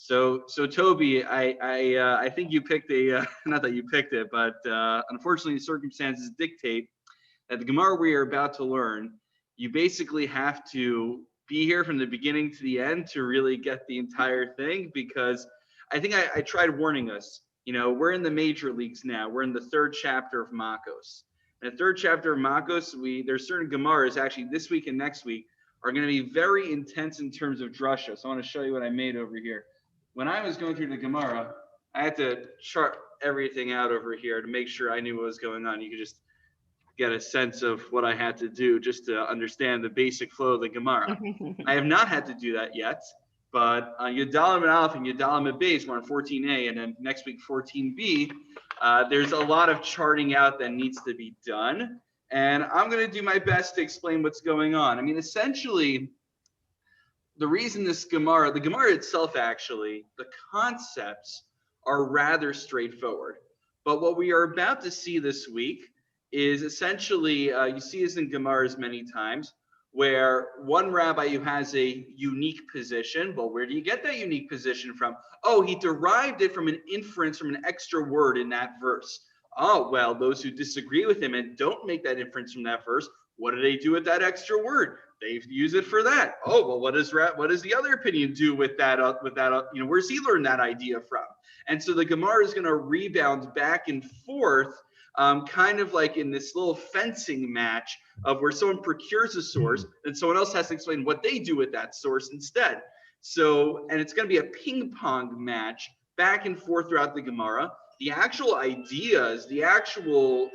So Toby, I think you picked a not that you picked it, but unfortunately circumstances dictate that the Gemara we are about to learn, you basically have to be here from the beginning to the end to really get the entire thing, because I think I tried warning us. We're in the major leagues now. We're in the third chapter of Makkos. In the third chapter of Makkos, there's certain Gemaras actually this week and next week are going to be very intense in terms of drasha. So I want to show you what I made over here. When I was going through the Gemara, I had to chart everything out over here to make sure I knew what was going on. You could just get a sense of what I had to do just to understand the basic flow of the Gemara. I have not had to do that yet, but on Yudalim and Aleph and Yudalim and Beis, we're on 14a, and then next week 14b, there's a lot of charting out that needs to be done, and I'm going to do my best to explain what's going on. I mean, essentially, the reason this Gemara, the Gemara itself actually, the concepts are rather straightforward, but what we are about to see this week is essentially, you see this in Gemaras many times, where one rabbi who has a unique position, well, where do you get that unique position from? Oh, he derived it from an inference from an extra word in that verse. Oh, well, those who disagree with him and don't make that inference from that verse, what do they do with that extra word? They use it for that. Oh, well, what does the other opinion do with that? Where's he learned that idea from? And so the Gemara is going to rebound back and forth, kind of like in this little fencing match of where someone procures a source and someone else has to explain what they do with that source instead. So, and it's going to be a ping pong match back and forth throughout the Gemara. The actual ideas, the actual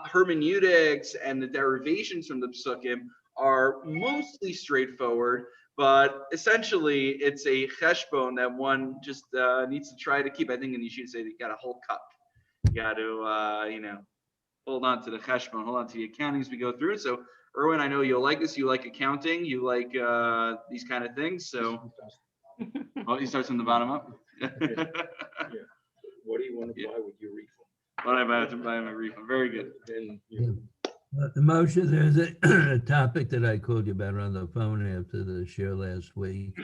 hermeneutics and the derivations from the psukim are mostly straightforward, but essentially it's a cheshbon that one just needs to try to keep. I think in Yeshiva say you got a whole cup. You got to, hold on to the cheshbon, hold on to the accounting as we go through. So, Erwin, I know you'll like this. You like accounting. You like these kind of things. So, he starts from the bottom up. Yeah. What do you want to buy with your refund? What am I about to buy my refund? Very good. Then Moshe, there's a topic that I called you about on the phone after the share last week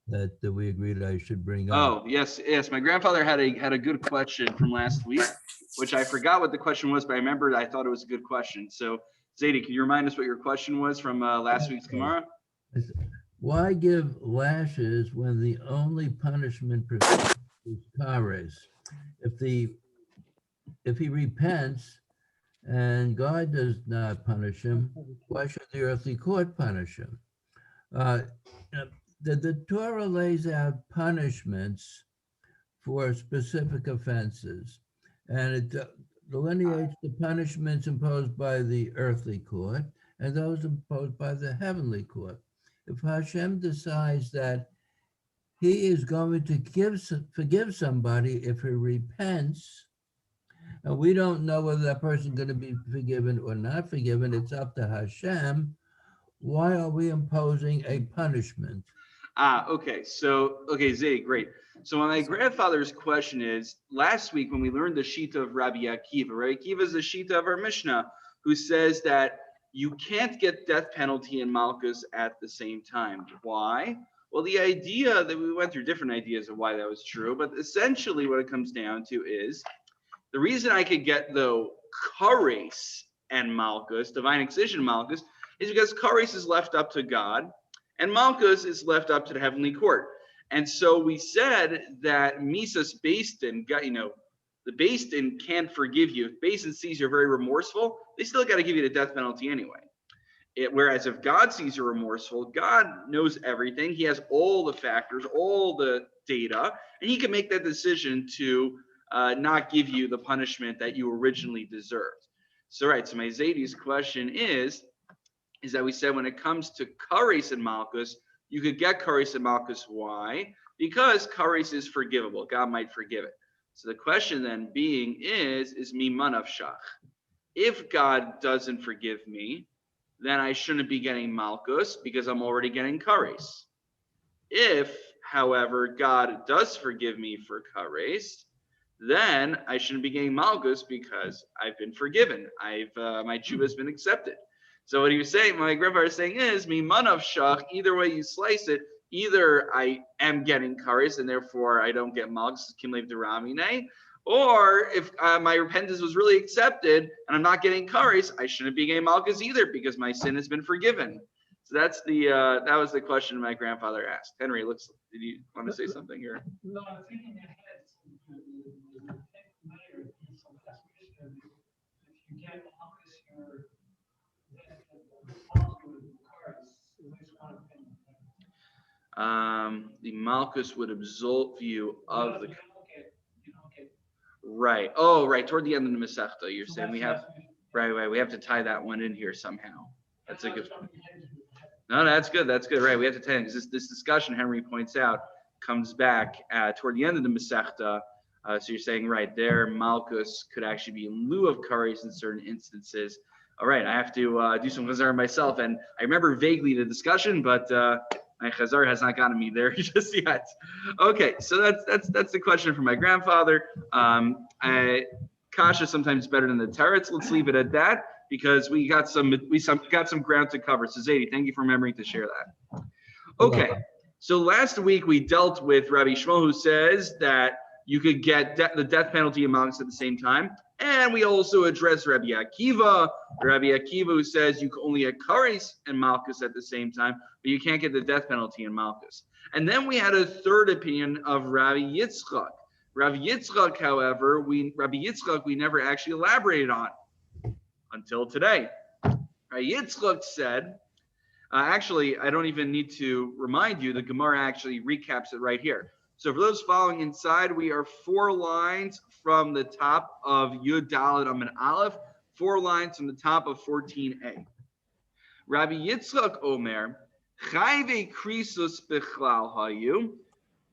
that we agreed I should bring up. Oh, yes. My grandfather had a good question from last week, which I forgot what the question was, but I remembered I thought it was a good question. So, Zadie, can you remind us what your question was from last week's Gemara? Why give lashes when the only punishment prescribed is kares? If he repents and God does not punish him, why should the earthly court punish him? The Torah lays out punishments for specific offenses, and it delineates the punishments imposed by the earthly court and those imposed by the heavenly court. If Hashem decides that he is going to forgive somebody if he repents, and we don't know whether that person is going to be forgiven or not forgiven, it's up to Hashem, why are we imposing a punishment? Okay, Zadie, great. So my grandfather's question is, last week when we learned the Shita of Rabbi Akiva, Rabbi Akiva is the Shita of our Mishnah, who says that you can't get death penalty and Malkus at the same time. Why? Well, the idea that we went through different ideas of why that was true, but essentially what it comes down to is the reason I could get the kares and Malkus, divine excision Malkus, is because kares is left up to God and Malkus is left up to the heavenly court. And so we said that Misas Basin, the Basin can't forgive you. If Basin sees you're very remorseful, they still got to give you the death penalty anyway. Whereas if God sees you're remorseful, God knows everything. He has all the factors, all the data, and he can make that decision to not give you the punishment that you originally deserved. So, right, so my Zadie's question is that we said when it comes to kares and Malkus, you could get kares and Malkus. Why? Because kares is forgivable. God might forgive it. So the question then being is mi manavshach. If God doesn't forgive me, then I shouldn't be getting Malkus because I'm already getting kares. If, however, God does forgive me for kares, then I shouldn't be getting Malkus because I've been forgiven. My tshuva has been accepted. So what he was saying, my grandfather was saying is, mi manav shach, either way you slice it, either I am getting kares and therefore I don't get malchus kimlev deramine, or if my repentance was really accepted and I'm not getting kares, I shouldn't be getting malchus either because my sin has been forgiven. So that's the that was the question my grandfather asked. Henry, did you want to say something here? No, I'm thinking ahead. The mayor in some last mission, if you get Malchus, you're The malchus would absolve you of the. You don't get. Right. Oh, right. Toward the end of the Masechta, you're So saying we that's have. Right. We have to tie that one in here somehow. That's a good. point. No, that's good. That's good. Right. We have to tie it because this discussion, Henry points out, comes back toward the end of the Masechta. So you're saying, right there, Malchus could actually be in lieu of kares in certain instances. All right, I have to do some chazar myself, and I remember vaguely the discussion, but my chazar has not gotten me there just yet. Okay, so that's the question from my grandfather. Kasha sometimes better than the teretz. Let's leave it at that because we got some ground to cover. So Zadie, thank you for remembering to share that. Okay, so last week we dealt with Rabbi Shmuel, who says that you could get the death penalty and malchus at the same time. And we also addressed Rabbi Akiva, who says you can only get kares and malchus at the same time, but you can't get the death penalty and malchus. And then we had a third opinion of Rabbi Yitzchak. Rabbi Yitzchak, however, we never actually elaborated on until today. Rabbi Yitzchak said, actually, I don't even need to remind you, the Gemara actually recaps it right here. So for those following inside, we are 4 lines from the top of Yud Daled Amud Aleph, 4 lines from the top of 14a. Rabbi Yitzchak Omer, Chayve Krisus Bechlal Hayu,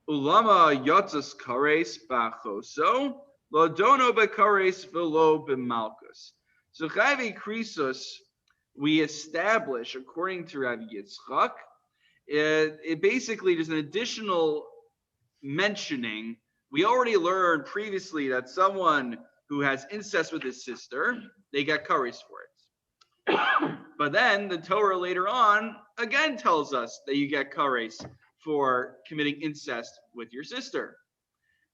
Ulama Yotzas Kares Bachoso, Lodono Bekares Velo B'Malchus. So Chayve Krisus, we establish, according to Rabbi Yitzchak, it basically is an additional mentioning. We already learned previously that someone who has incest with his sister, they get kares for it. But then the Torah later on again tells us that you get kares for committing incest with your sister.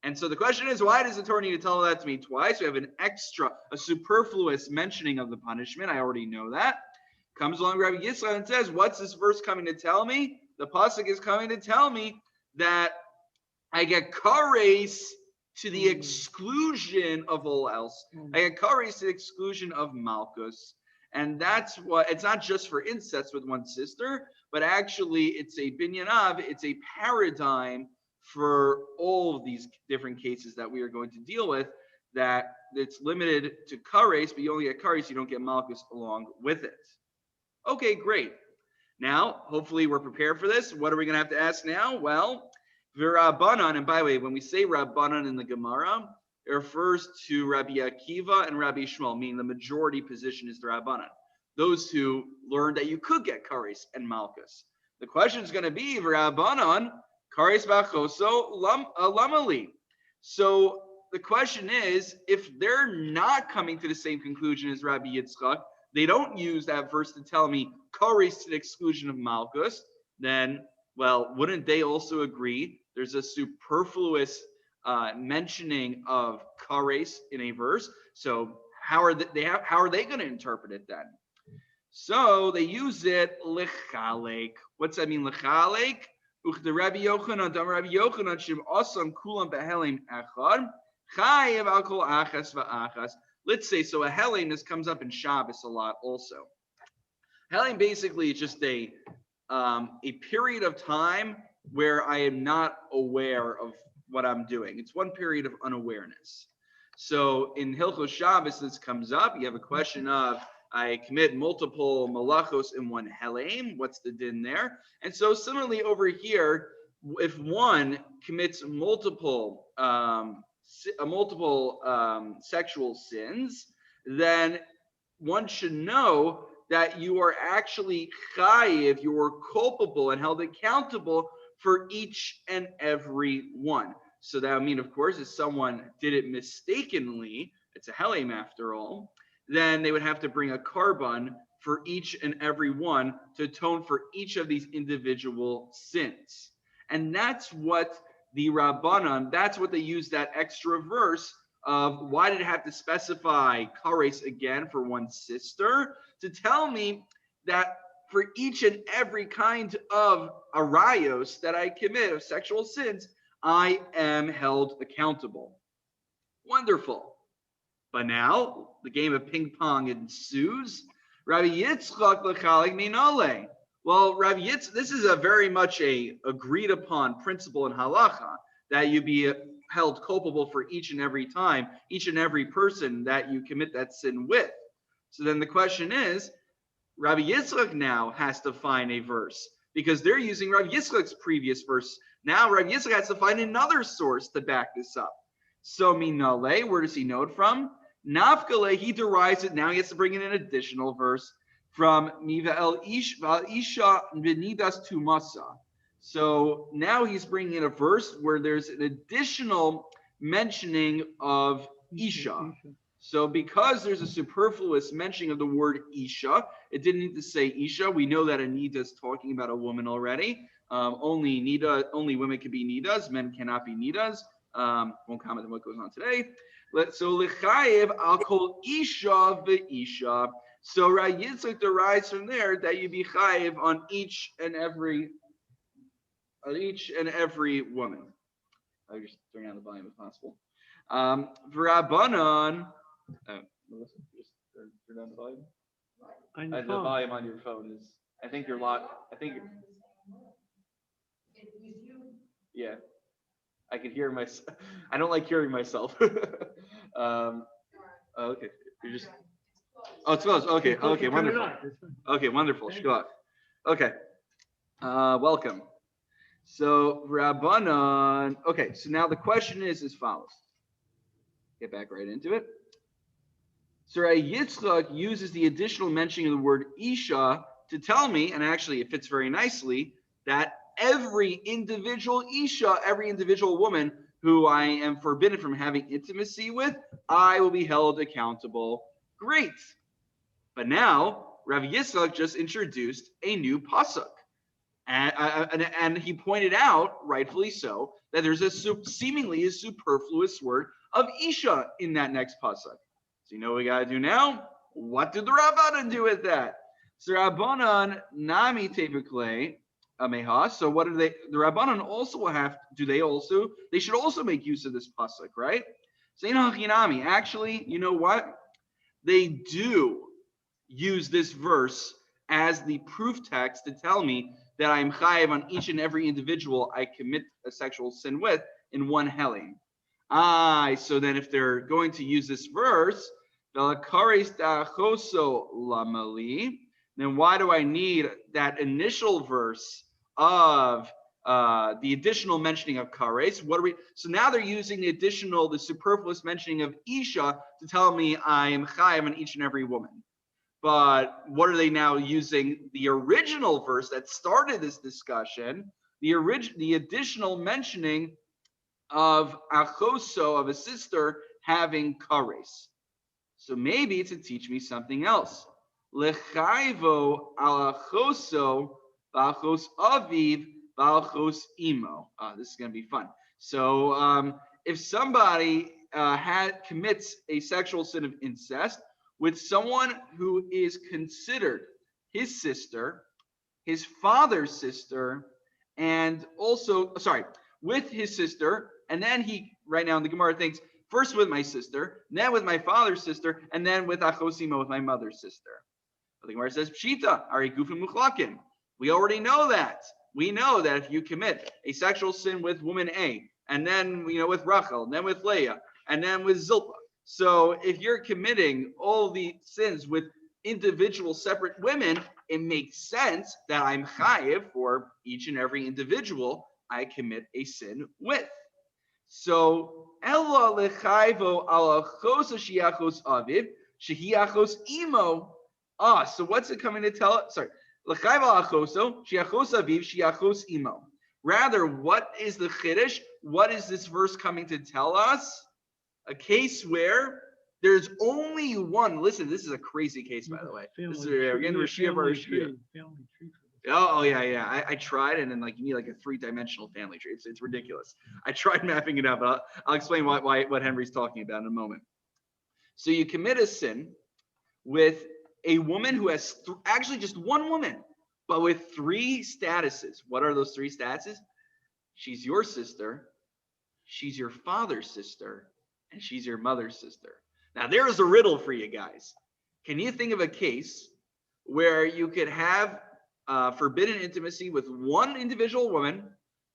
And so the question is, why does the Torah need to tell that to me twice? We have a superfluous mentioning of the punishment. I already know that. Comes along Rabbi Yitzchak and says, what's this verse coming to tell me? The pasuk is coming to tell me that I get kares to the exclusion of all else. I get kares to the exclusion of malchus. And that's what, it's not just for incest with one sister, but actually it's a binyan, it's a paradigm for all of these different cases that we are going to deal with, that it's limited to kares, but you only get kares, you don't get malchus along with it. Okay, great. Now, hopefully we're prepared for this. What are we going to have to ask now? Well, V'Rabbanan, and by the way, when we say Rabbanan in the Gemara, it refers to Rabbi Akiva and Rabbi Shmuel, meaning the majority position is the Rabbanan. Those who learned that you could get kares and malchus. The question is going to be V'Rabbanan, kares bachoso lamali. So the question is, if they're not coming to the same conclusion as Rabbi Yitzchak, they don't use that verse to tell me kares to the exclusion of malchus, then, well, wouldn't they also agree there's a superfluous mentioning of kares in a verse? So how are they going to interpret it then? So they use it lechalek. What's that mean, lechalek? Uchta Rabbi Yochanan, Dam Rabbi Yochanan, Shim Osam Kulam Behelim Echad, Chayev Al Kol Achas VaAchas. Let's say, so a helim, this comes up in Shabbos a lot also. Helim basically is just a period of time where I am not aware of what I'm doing. It's one period of unawareness. So in Hilchos Shabbos, this comes up. You have a question of, I commit multiple malachos in one helim. What's the din there? And so similarly over here, if one commits multiple sexual sins, then one should know that you are actually chayiv, you are culpable and held accountable for each and every one. So that would mean, of course, if someone did it mistakenly, it's a helim after all, then they would have to bring a carbon for each and every one to atone for each of these individual sins. And that's what the Rabbanan, that's what they use that extra verse of why did it have to specify kares again for one sister, to tell me that for each and every kind of arayos that I commit of sexual sins, I am held accountable. Wonderful. But now the game of ping pong ensues. Rabbi Yitzchak l'chalik minole. Well, Rabbi Yitzchak, this is a very much a agreed upon principle in halacha, that you be held culpable for each and every time, each and every person that you commit that sin with. So then the question is, Rabbi Yitzchak now has to find a verse, because they're using Rabbi Yitzchak's previous verse. Now Rabbi Yitzchak has to find another source to back this up. So minale, where does he know it from? Nafkale, he derives it. Now he has to bring in an additional verse from Mivael Isha Venidas Tumasa. So now he's bringing in a verse where there's an additional mentioning of Isha. So because there's a superfluous mentioning of the word Isha, it didn't need to say Isha. We know that a Nida is talking about a woman already. Only women can be Nidas, men cannot be Nidas. Won't comment on what goes on today. So L'chayev I'll call Isha ve'Isha. So Rabbi Yitzchak derives from there that you be chayev on each and every woman. I'll just turn down the volume if possible. V'Rabbanan, Melissa, just turn down the volume. The volume on your phone is, I think you're locked. Yeah. I can hear myself. I don't like hearing myself. Okay. You're just. Oh, it's closed. Okay. Okay. Wonderful. Okay. Wonderful. Shkot. Okay. Welcome. So Rabbanan. Okay. So now the question is as follows. Get back right into it. So Yitzchak uses the additional mentioning of the word Isha to tell me, and actually it fits very nicely, that every individual Isha, every individual woman who I am forbidden from having intimacy with, I will be held accountable. Great. But now, Rav Yitzchak just introduced a new pasuk. And he pointed out, rightfully so, that there's seemingly a superfluous word of Isha in that next pasuk. So you know what we got to do now? What did the Rabbanan do with that? So Rabbanan nami tevukle. So what do the Rabbanan also they should also make use of this pasuk, right? So actually, you know what? They do use this verse as the proof text to tell me that I'm chayiv on each and every individual I commit a sexual sin with in one helim. So then if they're going to use this verse, then why do I need that initial verse of the additional mentioning of kares? So now they're using the superfluous mentioning of Isha to tell me I am chayiv on each and every woman. But what are they now using? The original verse that started this discussion, the additional mentioning of achoso, of a sister having kares. So maybe to teach me something else. Lechayvo al achoso b'achos aviv b'achos imo. This is going to be fun. So if somebody commits a sexual sin of incest with someone who is considered his sister, his father's sister, and also, with his sister, and then he, right now in the Gemara thinks, first with my sister, then with my father's sister, and then with achosimo, with my mother's sister. But the Gemara says, Pshita, ari gufim muchlakin. We already know that. We know that if you commit a sexual sin with woman A, and then with Rachel, and then with Leah, and then with Zilpah. So if you're committing all the sins with individual separate women, it makes sense that I'm chayiv for each and every individual I commit a sin with. So ella lechayvo ala chosa shiachos aviv shehiachos imo. So what's it coming to tell us? Sorry. Rather, what is the chiddush? What is this verse coming to tell us? A case where There's only one. Listen, this is a crazy case, by the way. This is again Rashia Bar Rashia. Oh yeah. I tried, and then like you need like a 3-dimensional family tree. It's ridiculous. I tried mapping it out, but I'll explain what Henry's talking about in a moment. So you commit a sin with a woman who has actually just one woman, but with 3 statuses. What are those 3 statuses? She's your sister, she's your father's sister, and she's your mother's sister. Now there is a riddle for you guys. Can you think of a case where you could have forbidden intimacy with one individual woman,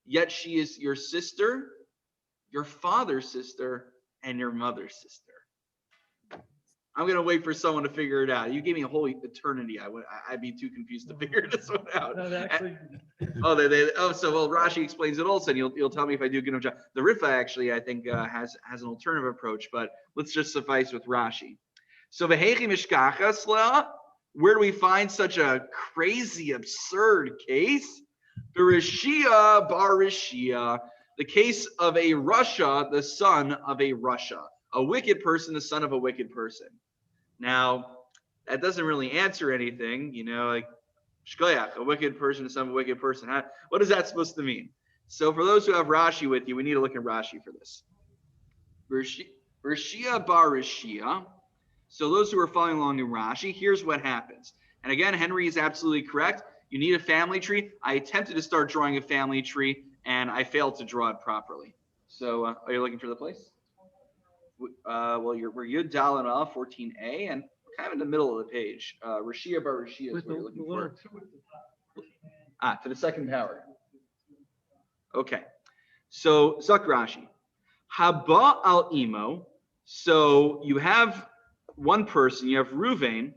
yet she is your sister, your father's sister, and your mother's sister? I'm gonna wait for someone to figure it out. You gave me a whole eternity. I'd be too confused to figure this one out. No, actually, So Rashi explains it also, and you'll tell me if I do a good enough job. The Rifa actually I think has an alternative approach, but let's just suffice with Rashi. So Vehechi Mishkachas Leah, where do we find such a crazy, absurd case? Bereshia Bar Rishia, the case of a Russia, the son of a Russia, a wicked person, the son of a wicked person. Now, that doesn't really answer anything, like shkoyach, a wicked person, the son of a wicked person. What is that supposed to mean? So for those who have Rashi with you, we need to look at Rashi for this. Rishia Bar Rishia. So those who are following along in Rashi, here's what happens. And again, Henry is absolutely correct. You need a family tree. I attempted to start drawing a family tree, and I failed to draw it properly. So are you looking for the place? Well, we're Yud Daled Aleph 14a, and we're kind of in the middle of the page. Rishia Bar Rishia is what you're looking for. To the second power. Okay. So Zak Rashi. Haba al imo. So you have one person, you have Ruvain,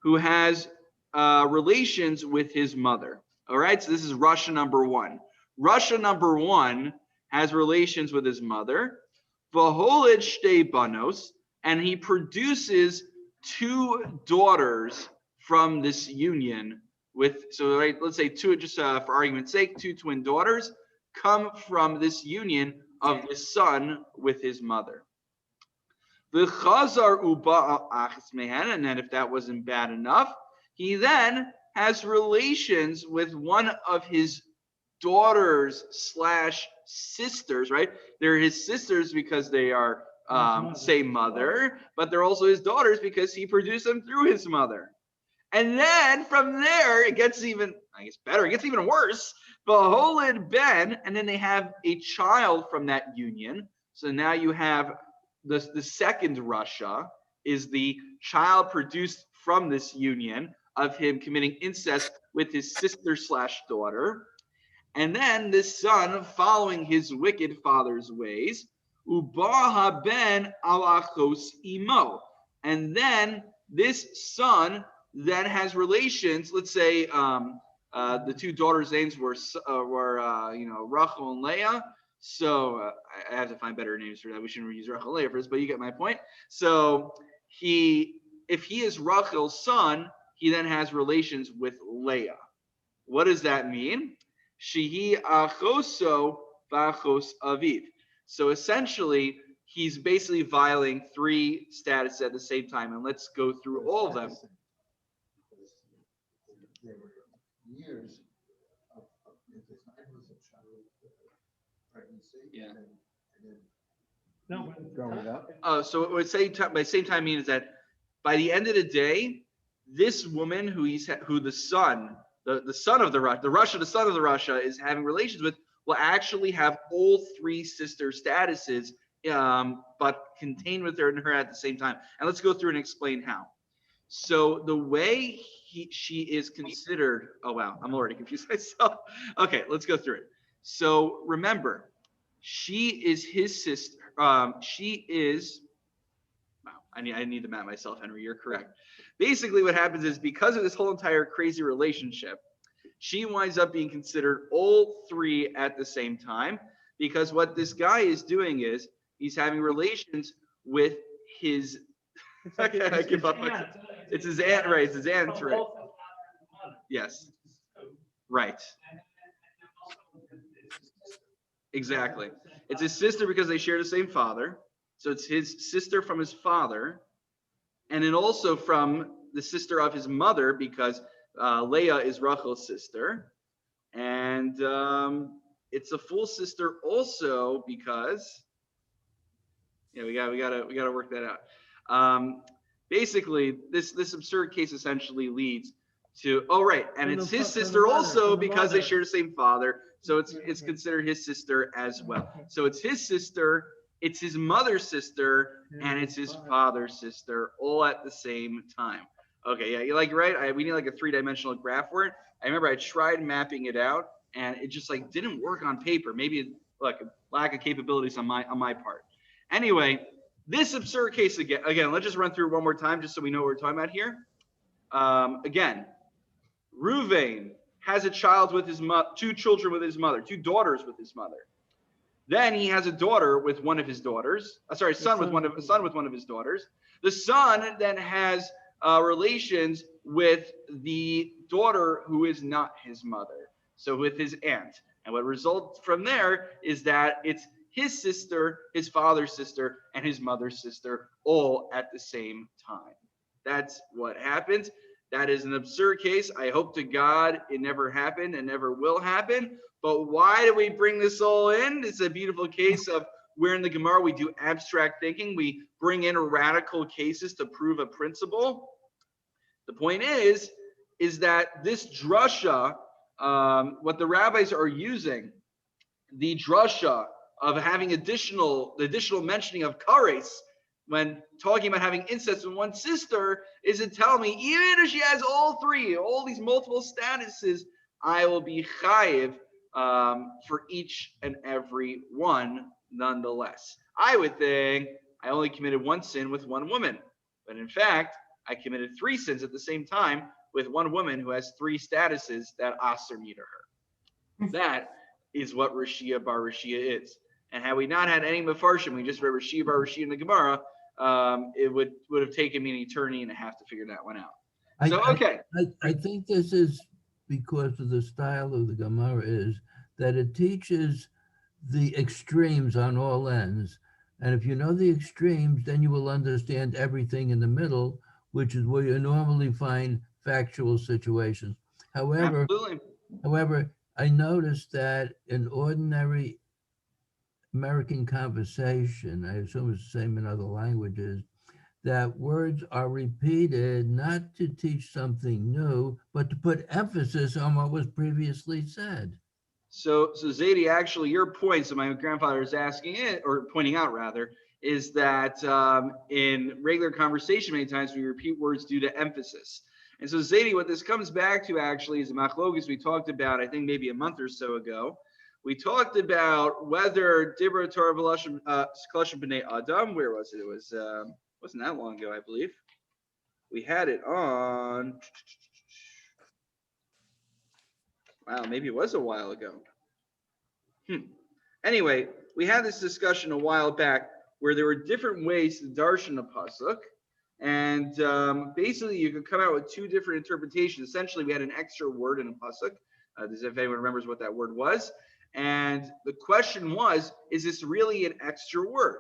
who has relations with his mother. All right, so this is Russia number 1. Russia number 1 has relations with his mother. Vaholid shtei banos, and he produces 2 daughters from this union with, so right, let's say 2, just for argument's sake, 2 twin daughters come from this union of the son with his mother. The chazar uba achas mehen, and then if that wasn't bad enough, he then has relations with one of his daughters / sisters, right? They're his sisters because they are same mother, but they're also his daughters because he produced them through his mother. And then from there, it gets even, I guess, better. It gets even worse. Vaholid ben, and then they have a child from that union. So now you have the second Russia is the child produced from this union of him committing incest with his sister / daughter. And then this son, following his wicked father's ways, ubaha ben alachos imo. And then this son then has relations. Let's say the 2 daughters' names were Rachel and Leah. So I have to find better names for that. We shouldn't use Rachel and Leah for this, but you get my point. So if he is Rachel's son, he then has relations with Leah. What does that mean? Shehi achoso v'achos aviv. So essentially, he's basically violating 3 statuses at the same time. And let's go through all of them. There were years of pregnancy. Yeah. And then no. growing up. So what by same time means that by the end of the day, this woman who the son of the son of the Russia is having relations with will actually have all 3 sister statuses, but contained with her at the same time. And let's go through and explain how. So the way she is considered, oh wow, I'm already confused myself. Okay, let's go through it. So remember, she is his sister. She is, wow, I need to map myself, Henry, you're correct. Basically what happens is because of this whole entire crazy relationship, she winds up being considered all 3 at the same time, because what this guy is doing is he's having relations with his, I give up. It's his aunt, right? It's his aunt, right? Yes. Right. Exactly. It's his sister because they share the same father. So it's his sister from his father, and then also from the sister of his mother, because Leah is Rachel's sister, and it's a full sister also because we gotta work that out. Basically, this absurd case essentially leads to and it's his sister also because they share the same father, so it's considered his sister as well. So it's his sister, it's his mother's sister, and it's his father's sister all at the same time. Okay, yeah, you're right. We need like a 3-dimensional graph for it. I remember I tried mapping it out, and it just like didn't work on paper. Maybe like a lack of capabilities on my part. Anyway, this absurd case again, let's just run through it one more time just so we know what we're talking about here. Again, Ruvain has a child with his mother, 2 children with his mother, 2 daughters with his mother. Then he has a daughter with one of his daughters. Son with one of his daughters. The son then has relations with the daughter who is not his mother, so with his aunt. And what results from there is that it's his sister, his father's sister, and his mother's sister all at the same time. That's what happens. That is an absurd case. I hope to God it never happened and never will happen. But why do we bring this all in? It's a beautiful case of where in the Gemara we do abstract thinking. We bring in radical cases to prove a principle. The point is that this drasha, what the rabbis are using, the drasha of having additional mentioning of kares, when talking about having incest with one sister, is to tell me, even if she has all these multiple statuses, I will be chayiv for each and every one nonetheless. I would think I only committed 1 sin with 1 woman, but in fact, I committed 3 sins at the same time with 1 woman who has 3 statuses that aser me to her. That is what Rashia bar Rashia is. And had we not had any Mefarshim, we just read Rashia bar Rashia in the Gemara, it would have taken me an eternity and a half to figure that one out. I think this is because of the style of the Gemara is that it teaches the extremes on all ends. And if you know the extremes, then you will understand everything in the middle, which is where you normally find factual situations. However, I noticed that in ordinary American conversation, I assume it's the same in other languages, that words are repeated not to teach something new, but to put emphasis on what was previously said. So Zaidi, actually, your point, so my grandfather is asking it, or pointing out rather, is that in regular conversation, many times we repeat words due to emphasis. And so Zaidi, what this comes back to actually is a machlokes we talked about, I think maybe a month or so ago. We talked about whether Dibra Torah Kalashim B'nei Adam, where was it? It was wasn't that long ago, I believe. We had it on, wow, maybe it was a while ago. Anyway, we had this discussion a while back where there were different ways to darshan a pasuk, and basically you could come out with 2 different interpretations. Essentially, we had an extra word in a pasuk. If anyone remembers what that word was. And the question was, is this really an extra word?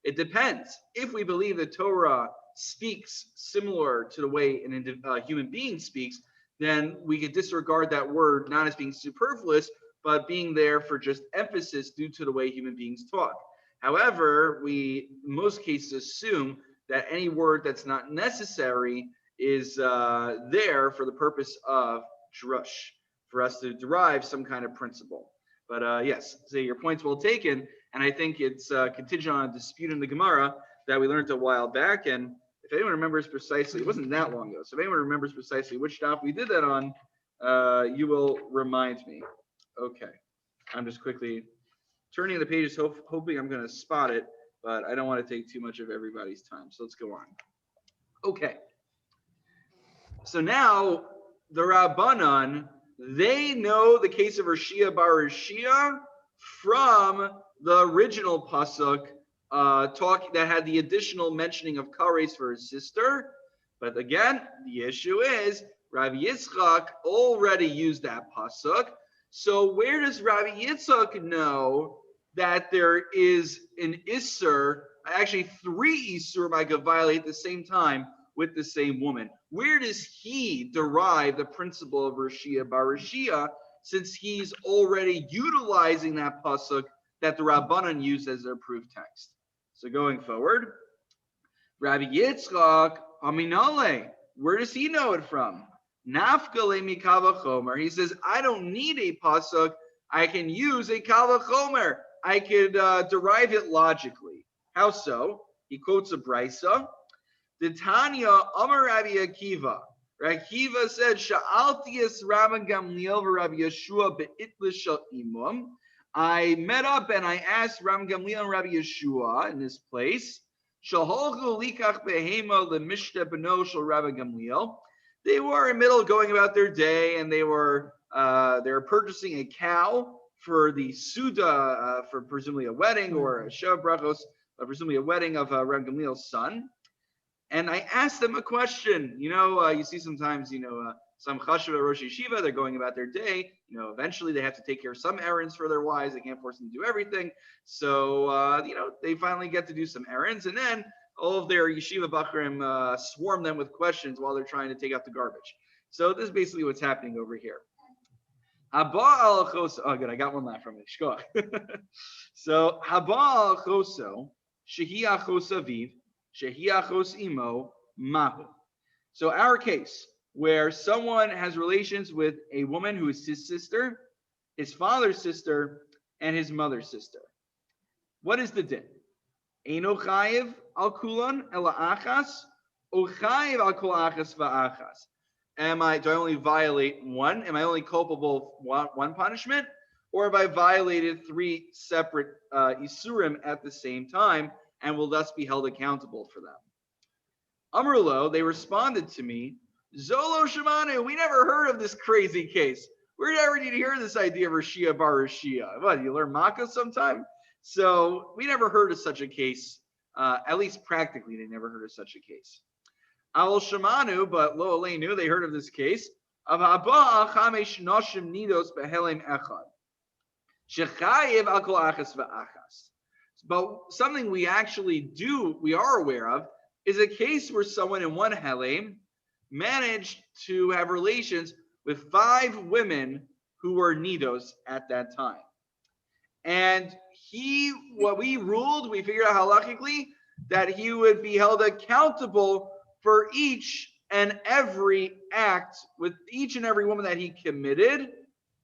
It depends. If we believe the Torah speaks similar to the way a human being speaks, then we could disregard that word not as being superfluous, but being there for just emphasis due to the way human beings talk. However, we in most cases assume that any word that's not necessary is there for the purpose of drush, for us to derive some kind of principle. But yes, so your point's well taken, and I think it's contingent on a dispute in the Gemara that we learned a while back. And if anyone remembers precisely, it wasn't that long ago, so if anyone remembers precisely which daf we did that on, you will remind me. Okay, I'm just quickly turning the pages, hoping I'm going to spot it, but I don't want to take too much of everybody's time, so let's go on. Okay, so now the Rabbanan, they know the case of Rashia bar Rashia from the original pasuk that had the additional mentioning of kares for his sister. But again, the issue is Rabbi Yitzchak already used that pasuk. So where does Rabbi Yitzchak know that there is an isser actually 3 isurim I could violate at the same time with the same woman. Where does he derive the principle of Rashia bar Rashia, since he's already utilizing that pasuk that the Rabbanan used as their proof text? So going forward, Rabbi Yitzchak Aminale, where does he know it from? Nafkale mikava chomer. He says, I don't need a pasuk. I can use a kava chomer. I could derive it logically. How so? He quotes a brisa. The Tanya Amar Rabbi Akiva. Rabbi Akiva said, Sha'altias Rabbi Gamliel v'Rabbi Yeshua be'itlish imum. I met up and I asked Rabbi Gamliel and Rabbi Yeshua in this place. Shaholchu likach behema lemishte beno shel Rabbi Gamliel. They were in the middle of going about their day, and they were purchasing a cow for the suda, for presumably a wedding or a sheva brachos, presumably a wedding of Rabbi Gamliel's son. And I asked them a question. You see sometimes, some chashuv at Rosh Yeshiva, they're going about their day. Eventually they have to take care of some errands for their wives. They can't force them to do everything. So, they finally get to do some errands. And then all of their yeshiva bachrim swarm them with questions while they're trying to take out the garbage. So this is basically what's happening over here. Haba al choso. Oh, good. I got one laugh from it. Shkoch. So, haba al choso, shehi achos aviv, shehi achos imo, mahu. So our case, where someone has relations with a woman who is his sister, his father's sister, and his mother's sister. What is the din? Eino chayiv al kulan ela achas, o chayiv al kol achas va'achas. Do I only violate one? Am I only culpable of one punishment? Or have I violated 3 separate isurim at the same time and will thus be held accountable for them? Amrulo, they responded to me, Zolo Shemanu, we never heard of this crazy case. We never need to hear this idea of Rashia bar Rashia. What, you learn Makkos sometime? So we never heard of such a case. At least practically, they never heard of such a case. Al Shemanu, but Lo Aleinu, they heard of this case. Of Haba Chamesh Noshim Nidos Behelem Echad. Shechayev Al Kol Achas Va'achas. But something we are aware of, is a case where someone in one helem managed to have relations with 5 women who were nidos at that time. And we figured out halachically that he would be held accountable for each and every act with each and every woman that he committed,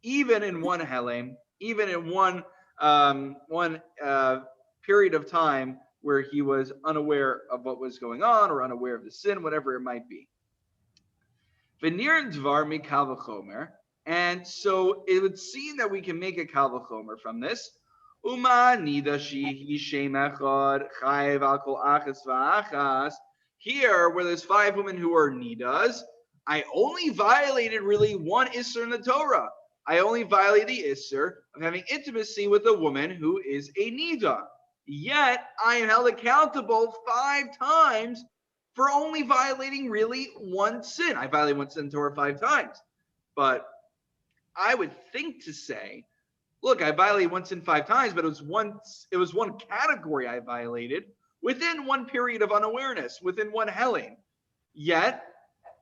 even in one helem, even in one period of time where he was unaware of what was going on or unaware of the sin, whatever it might be. And so it would seem that we can make a kal v'chomer from this. Here, where there's 5 women who are nidas, I only violated really one isser in the Torah. I only violated the isser of having intimacy with a woman who is a nida. Yet, I am held accountable 5 times for only violating really one sin. I violated one sin in Torah 5 times. But I would think to say, look, I violated one sin 5 times, but it was one category I violated within one period of unawareness, within one helene. Yet,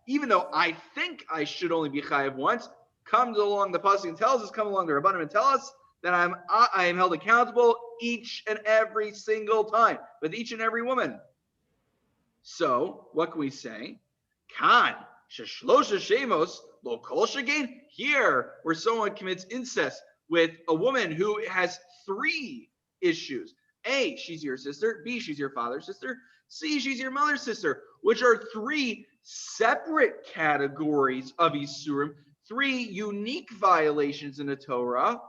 even though I think I should only be chayav once, comes along the pasuk and tells us, come along the Rabbanim and tell us that I am held accountable each and every single time with each and every woman. So what can we say? Kan sheshlosha shemos lo kol shegain. Here, where someone commits incest with a woman who has 3 issues. A, she's your sister. B, she's your father's sister. C, she's your mother's sister, which are 3 separate categories of isurim, 3 unique violations in the Torah.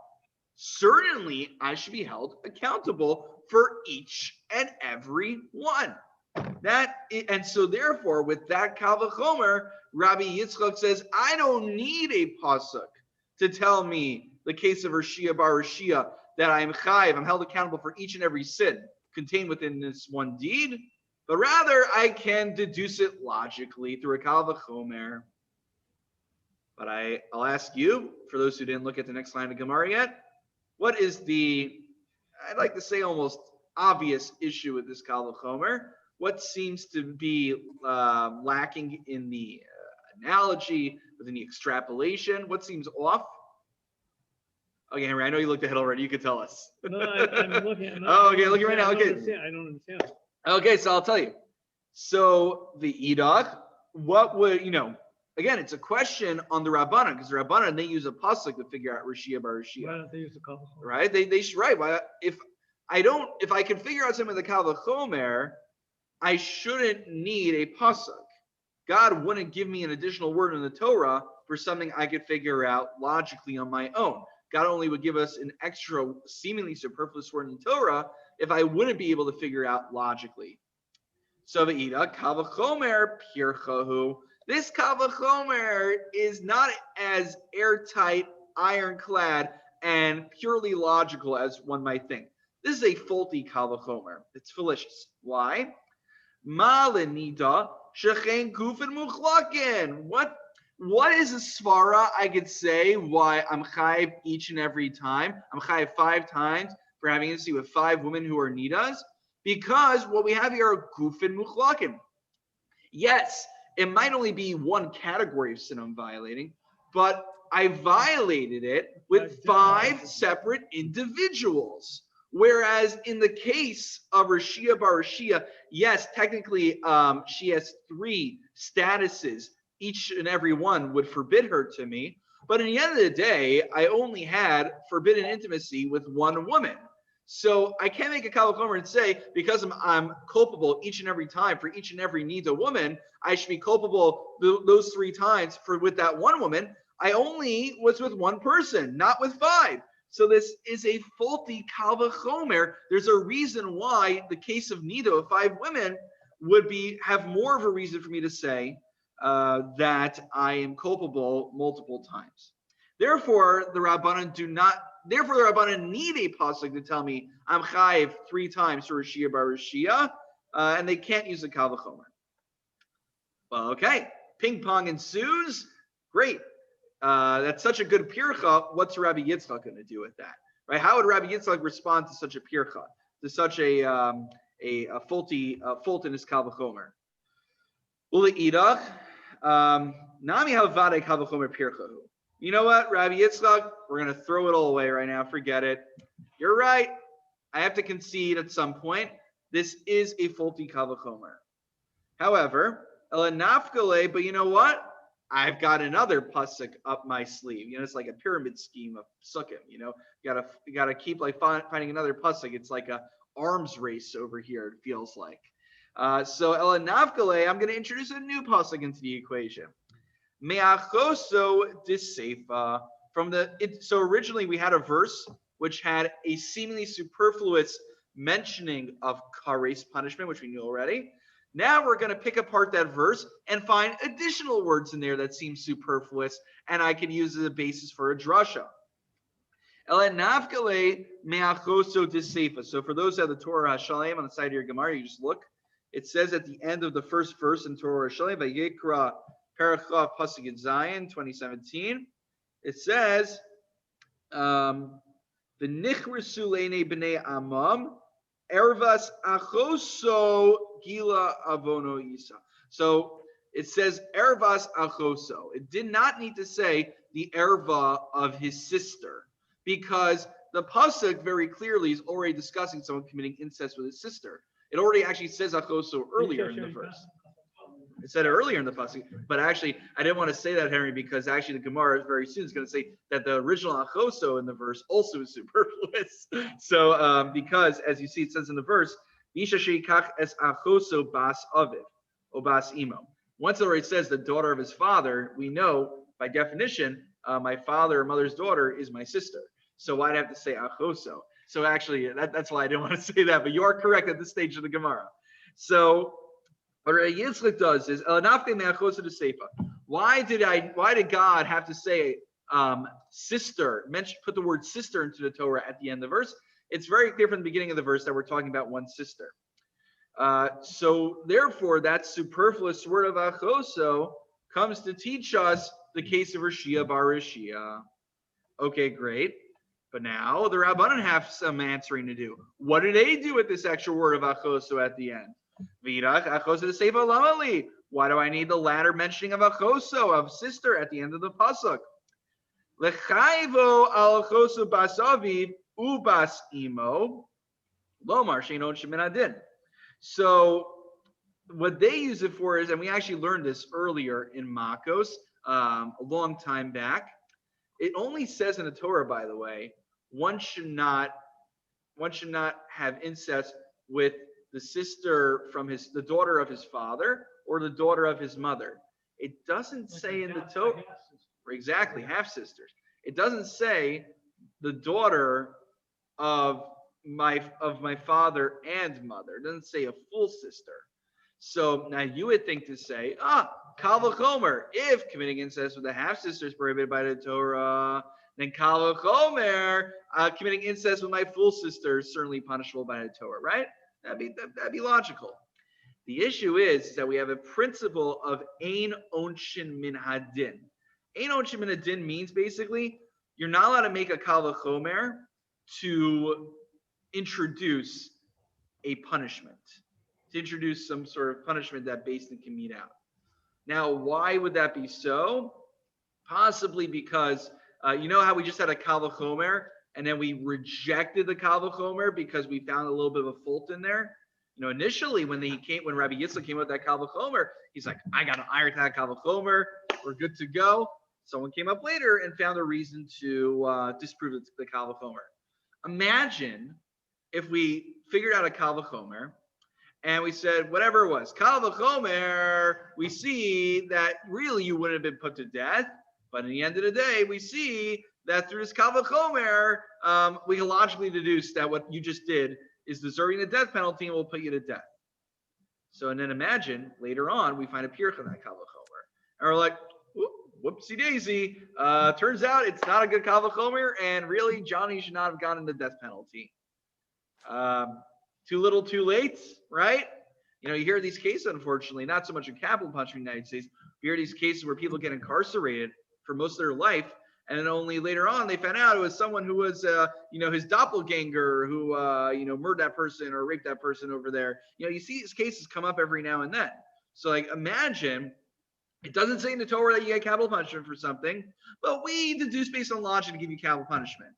Certainly, I should be held accountable for each and every one. And so therefore, with that kal v'chomer, Rabbi Yitzchak says, I don't need a pasuk to tell me the case of Rashia bar Rashia that I'm chayiv, I'm held accountable for each and every sin contained within this one deed, but rather I can deduce it logically through a kal v'chomer. But I'll ask you, for those who didn't look at the next line of Gemara yet, what is I'd like to say almost obvious issue with this Kal V'chomer? What seems to be lacking in the analogy, within the extrapolation? What seems off? Okay, Henry, I know you looked ahead already. You could tell us. No, I'm looking. Oh, okay, looking right now. Okay. I don't understand. Okay, so I'll tell you. So the Idach, what would, again, it's a question on the Rabbanan, because the Rabbanan, they use a pasuk to figure out Rishia bar Rishia. Why don't they use the Kal V'chomer? Right? They should, right. Why, if I can figure out some of the Kal V'chomer, I shouldn't need a pasuk. God wouldn't give me an additional word in the Torah for something I could figure out logically on my own. God only would give us an extra, seemingly superfluous word in the Torah if I wouldn't be able to figure out logically. So Ve'ida, Kal V'chomer Pirchahu. This Kal V'chomer is not as airtight, ironclad, and purely logical as one might think. This is a faulty Kal V'chomer. It's fallacious. Why? Malenida Shechen Gufin Muchlakin. What is a svara I could say why I'm chayiv each and every time? I'm chayiv 5 times for having to see with 5 women who are nidas, because what we have here are gufin muchlakin. Yes, it might only be one category of sin I'm violating, but I violated it with 5 separate individuals. Whereas in the case of Rishia bar Rishia, yes, technically she has 3 statuses. Each and every one would forbid her to me. But in the end of the day, I only had forbidden intimacy with 1 woman. So I can't make a Kal V'chomer and say, because I'm culpable each and every time for each and every need a woman, I should be culpable those 3 times with that 1 woman. I only was with 1 person, not with 5. So this is a faulty Kal V'chomer. There's a reason why the case of Nida of 5 women would have more of a reason for me to say that I am culpable multiple times. Therefore, the Rabbanan need a pasuk to tell me I'm chayiv 3 times for Rishia bar Rishia, and they can't use the Kal V'chomer. Well, okay, ping pong ensues. Great. That's such a good pircha. What's Rabbi Yitzchak going to do with that? Right? How would Rabbi Yitzchak respond to such a pircha, to such a faultiness Kal V'chomer? Uleidach, nami havadei Kal V'chomer pirchahu. You know what, Rabbi Yitzchak, we're going to throw it all away right now. Forget it. You're right. I have to concede at some point. This is a faulty Kal V'chomer. However, elanafkale, but you know what? I've got another pasuk up my sleeve. It's like a pyramid scheme of psukim. You gotta keep finding another pasuk. It's like a arms race over here. It feels like. So Ela Navkale, I'm going to introduce a new pasuk into the equation. Me'achoso diseifa. So originally we had a verse which had a seemingly superfluous mentioning of kares punishment, which we knew already. Now we're going to pick apart that verse and find additional words in there that seem superfluous, and I can use as a basis for a drasha. Ela Navkale me'achoso diseifa. So for those that have the Torah HaShalem on the side of your Gemara, you just look. It says at the end of the first verse in Torah Shalem, Vayikra Parachav Pasuk Yud Zayin 2017, it says, "The Nichrisu Leine Bnei Amam Ervas Achoso Gila Avono Isa." So it says Ervas Achoso. It did not need to say the erva of his sister, because the pasuk very clearly is already discussing someone committing incest with his sister. It already actually says achoso earlier in the verse. It said it earlier in the pasuk, but actually I didn't want to say that, Henry, because actually the Gemara very soon is going to say that the original achoso in the verse also is superfluous. So because as you see, it says in the verse, "Isha sheikach es achoso bas aviv o bas imo." Once it already says the daughter of his father, we know by definition my father or mother's daughter is my sister. So why'd I have to say achoso? So actually, that's why I didn't want to say that, but you are correct at this stage of the Gemara. So what Yitzchak does is, why did God have to say sister, put the word sister into the Torah at the end of the verse? It's very clear from the beginning of the verse that we're talking about one sister. So therefore, that superfluous word of achoso comes to teach us the case of Rishia bar Rishia. Okay, great. But now the Rabbanan have some answering to do. What do they do with this extra word of achoso at the end? Virach achoso de seifa lamali. Why do I need the latter mentioning of achoso, of sister, at the end of the pasuk? Lechayvo al achoso basavid ubas imo lomar shenon shemin adin. So what they use it for is, and we actually learned this earlier in Makkos, a long time back. It only says in the Torah, by the way, one should not have incest with the sister from the daughter of his father or the daughter of his mother. It doesn't say in the Torah, exactly, half sisters. It doesn't say the daughter of my father and mother. It doesn't say a full sister. So now you would think to say, Kal v'chomer, if committing incest with a half sister is prohibited by the Torah, then Kal v'chomer, committing incest with my full sister is certainly punishable by the Torah, right? That'd be logical. The issue is that we have a principle of ein onshin min hadin. Ein onshin min hadin means basically you're not allowed to make a Kal v'chomer to introduce a punishment, to introduce some sort of punishment that Beis Din can mete out. Now, why would that be so? Possibly because you know how we just had a Kal v'chomer and then we rejected the Kal v'chomer because we found a little bit of a fault in there. You know, initially when Rabbi Yitzchak came out with that Kal v'chomer, he's like, I got an iron to that Kal v'chomer, we're good to go. Someone came up later and found a reason to disprove the Kal v'chomer. Imagine if we figured out a Kal v'chomer and we said, whatever it was, Kal v'chomer, we see that really you wouldn't have been put to death, but in the end of the day, we see that through this Kal v'chomer, we can logically deduce that what you just did is deserving the death penalty and will put you to death. So, and then imagine later on, we find a pircha in that Kal v'chomer. And we're like, whoopsie daisy, turns out it's not a good Kal v'chomer, and really Johnny should not have gotten the death penalty. Too little, too late, right? You know, you hear these cases, unfortunately, not so much in capital punishment in the United States. You hear these cases where people get incarcerated for most of their life, and then only later on they found out it was someone who was, his doppelganger who, murdered that person or raped that person over there. You know, you see these cases come up every now and then. So, like, imagine, it doesn't say in the Torah that you get capital punishment for something, but we deduce based on logic to give you capital punishment.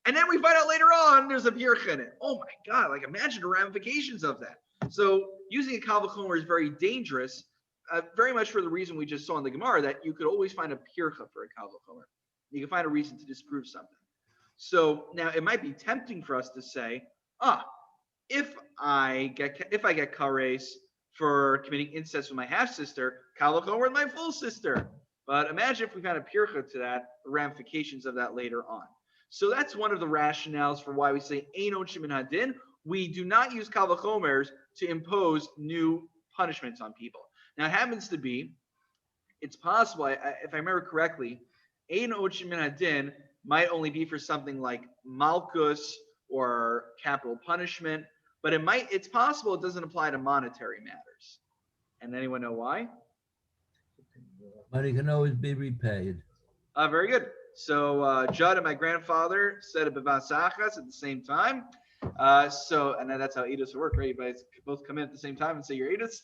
And then we find out later on there's a pircha in it. Oh my God, like imagine the ramifications of that. So using a Kal v'chomer is very dangerous, very much for the reason we just saw in the Gemara, that you could always find a pircha for a Kal v'chomer. You can find a reason to disprove something. So now it might be tempting for us to say, if I get kares for committing incest with my half-sister, Kal v'chomer with my full sister. But imagine if we found a pircha to that, the ramifications of that later on. So that's one of the rationales for why we say ein onshin min hadin. We do not use Kal v'chomers to impose new punishments on people. Now it happens to be, it's possible, if I remember correctly, ein onshin min hadin might only be for something like Makkos or capital punishment, but it's possible it doesn't apply to monetary matters. And anyone know why? Money can always be repaid. Very good. So Judd and my grandfather said a bevas achas at the same time. And that's how edus work, right? You guys both come in at the same time and say you're edus.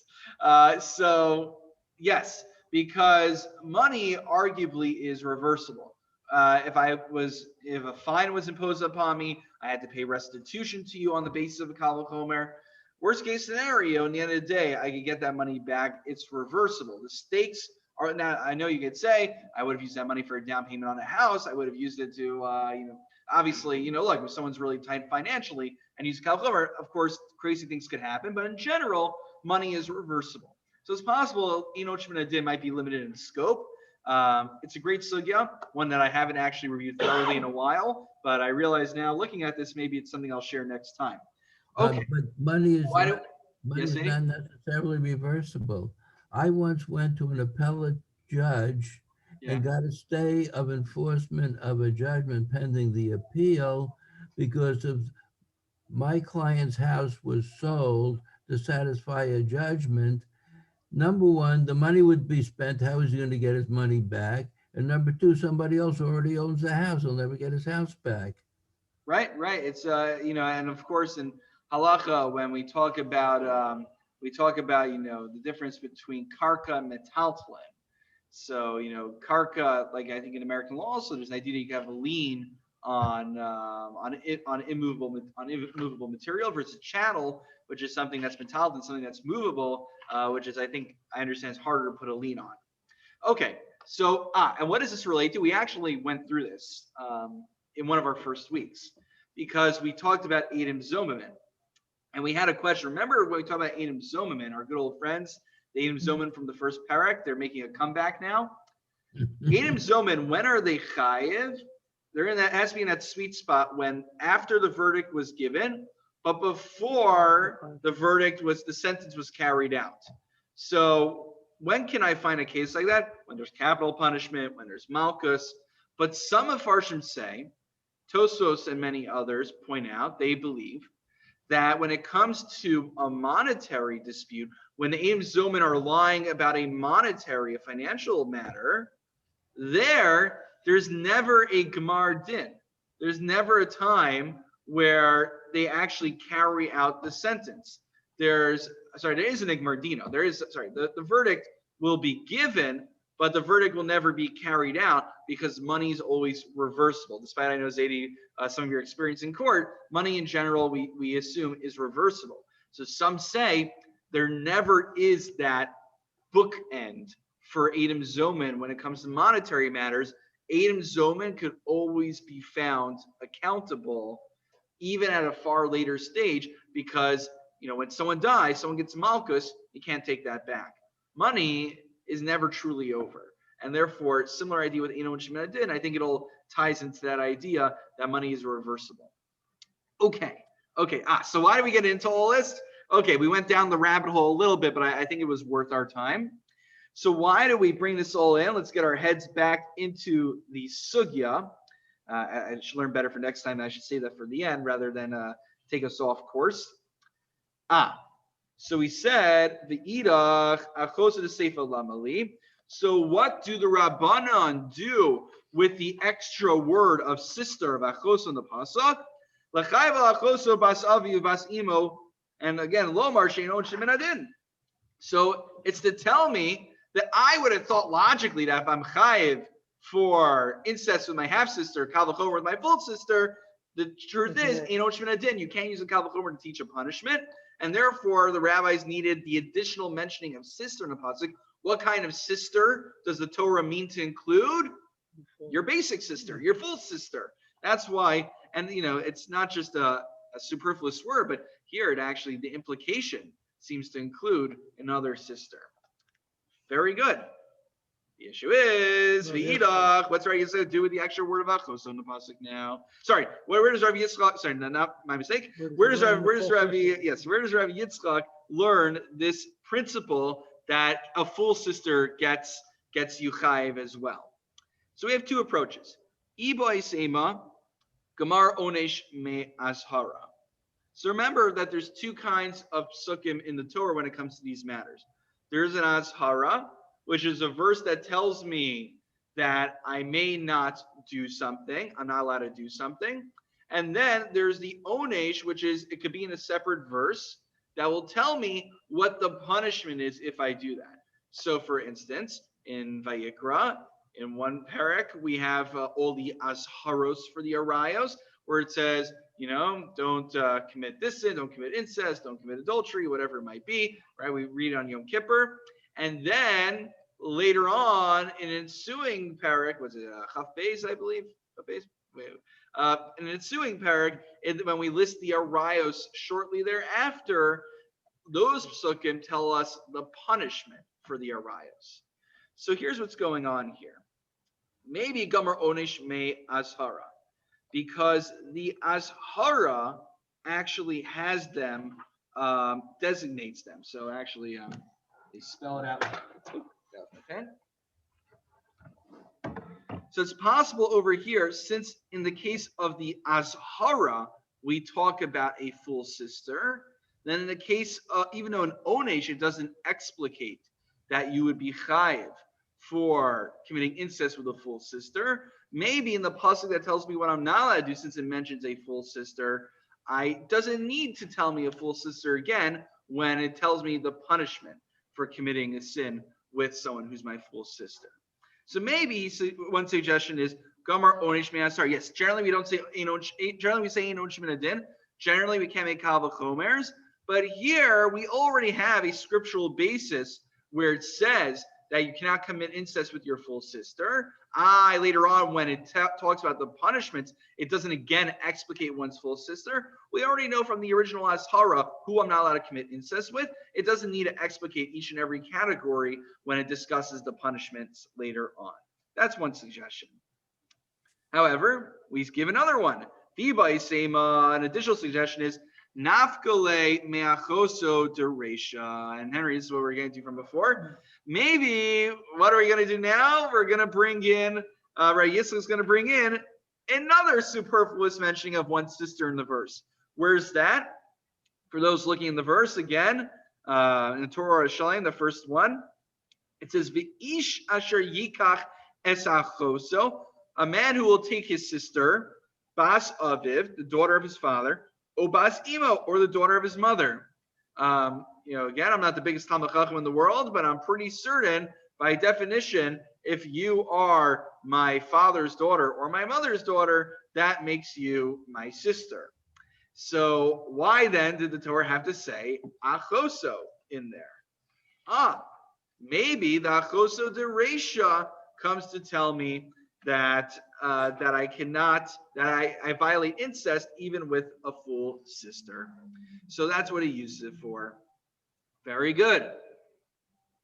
So yes, because money arguably is reversible. If a fine was imposed upon me, I had to pay restitution to you on the basis of a Kal v'chomer. Worst case scenario, in the end of the day, I could get that money back. It's reversible. The stakes are now. I know you could say I would have used that money for a down payment on a house. I would have used it to, obviously, like if someone's really tight financially and use Kal v'chomer, of course, crazy things could happen. But in general, money is reversible. So it's possible ein onshin min hadin might be limited in scope. It's a great sugya, one that I haven't actually reviewed thoroughly in a while, but I realize now looking at this, maybe it's something I'll share next time. Okay. But money is not necessarily reversible. I once went to an appellate judge and got a stay of enforcement of a judgment pending the appeal because of my client's house was sold to satisfy a judgment. Number one, the money would be spent. How is he going to get his money back? And number two, somebody else already owns the house. He'll never get his house back. Right. It's and of course in halacha when we talk about the difference between karka and metaltlin. So karka, like I think in American law also there's an idea that you have a lien on immovable material versus chattel, which is something that's metaltlin, something that's movable, which is I think I understand is harder to put a lien on. Okay. So and what does this relate to? We actually went through this in one of our first weeks because we talked about Edom Zomamin. And we had a question. Remember when we talked about Edom Zomamin, our good old friends, the Edom Zomamin from the first parak, they're making a comeback now. Edom Zomamin, when are they chayiv? They're in that, has to be in that sweet spot when after the verdict was given, but before the sentence was carried out. So when can I find a case like that? When there's capital punishment, when there's Makkos. But some of Farshim say, Tosos and many others point out, they believe that when it comes to a monetary dispute, when the Edom Zomamin are lying about a financial matter, there's never a Gemar Din. There's never a time where they actually carry out the sentence. There is an Igmardino. The verdict will be given, but the verdict will never be carried out because money is always reversible. Despite I know, Zadie, some of your experience in court, money in general, we assume is reversible. So some say there never is that bookend for Edom Zomamin when it comes to monetary matters. Edom Zomamin could always be found accountable even at a far later stage because, when someone dies, someone gets Makkos, you can't take that back. Money is never truly over. And therefore, similar idea with Eno and Shemin Hadin, I think it all ties into that idea that money is reversible. Okay. So why do we get into all this? Okay, we went down the rabbit hole a little bit, but I think it was worth our time. So why do we bring this all in? Let's get our heads back into the sugya. I should learn better for next time. I should say that for the end rather than take us off course. So we said the idach achosa de seifa lamali. So what do the Rabbanan do with the extra word of sister of achosa in the pasuk? L'chayva achosa bas avi bas imo, and again lomar she'enon shemin hadin. So it's to tell me that I would have thought logically that if I'm chayiv for incest with my half sister, kal v'chomer with my full sister, the truth is enon shemin hadin. You can't use a kal v'chomer to teach a punishment. And therefore, the rabbis needed the additional mentioning of sister in the pasuk. What kind of sister does the Torah mean to include? Your basic sister, your full sister. That's why, and it's not just a superfluous word, but here it actually, the implication seems to include another sister. Very good. The issue is v'idach. What's Rabbi Yitzchak do with the extra word of achos on the pasuk now? Sorry, where does Rabbi Yitzchak? Sorry, not my mistake. Where does Rabbi Yitzchak learn this principle that a full sister gets you chayiv as well? So we have two approaches. Iboy sema, gamar onesh me ashara. So remember that there's two kinds of psukim in the Torah when it comes to these matters. There's an ashara, which is a verse that tells me that I may not do something. I'm not allowed to do something. And then there's the onesh, which is, it could be in a separate verse that will tell me what the punishment is if I do that. So for instance, in Vayikra, in one parak, we have all the asharos for the arayos, where it says, don't commit this sin, don't commit incest, don't commit adultery, whatever it might be, right? We read it on Yom Kippur. And then later on, in an ensuing parak, was it Chaf Beis, I believe? In an ensuing parak, when we list the arayos shortly thereafter, those psukim tell us the punishment for the arayos. So here's what's going on here. Maybe Gomer Onesh me Azhara, because the Azhara actually has them, designates them. So actually, they spell it out. Okay. So it's possible over here, since in the case of the Azhara, we talk about a full sister, then in the case, even though an Onesh, it doesn't explicate that you would be chayiv for committing incest with a full sister, maybe in the pasuk that tells me what I'm not allowed to do, since it mentions a full sister, I doesn't need to tell me a full sister again when it tells me the punishment for committing a sin with someone who's my full sister. So maybe one suggestion is Gamar Onish Me'asar. Yes, generally we don't say generally we say Onish Min Adin. Generally we can't make Kal V'chomers, but here we already have a scriptural basis where it says that you cannot commit incest with your full sister. Later on, when it talks about the punishments, it doesn't again explicate one's full sister. We already know from the original Ashara who I'm not allowed to commit incest with. It doesn't need to explicate each and every category when it discusses the punishments later on. That's one suggestion. However, we give another one. An additional suggestion is Nafkale meachoso deresha. And Henry, this is what we're getting to from before. Maybe, what are we going to do now? We're going to bring in, Ray Yitzchak's going to bring in another superfluous mentioning of one sister in the verse. Where's that? For those looking in the verse again, in the Torah Shalem, the first one, it says, V'ish asher yikach esachoso, a man who will take his sister, Bas Aviv, the daughter of his father, O Bas Imo, or the daughter of his mother. Again, I'm not the biggest Talmud Chacham in the world, but I'm pretty certain, by definition, if you are my father's daughter or my mother's daughter, that makes you my sister. So why then did the Torah have to say Achoso in there? Maybe the Achoso de Reisha comes to tell me that I violate incest even with a full sister. So that's what he uses it for. Very good.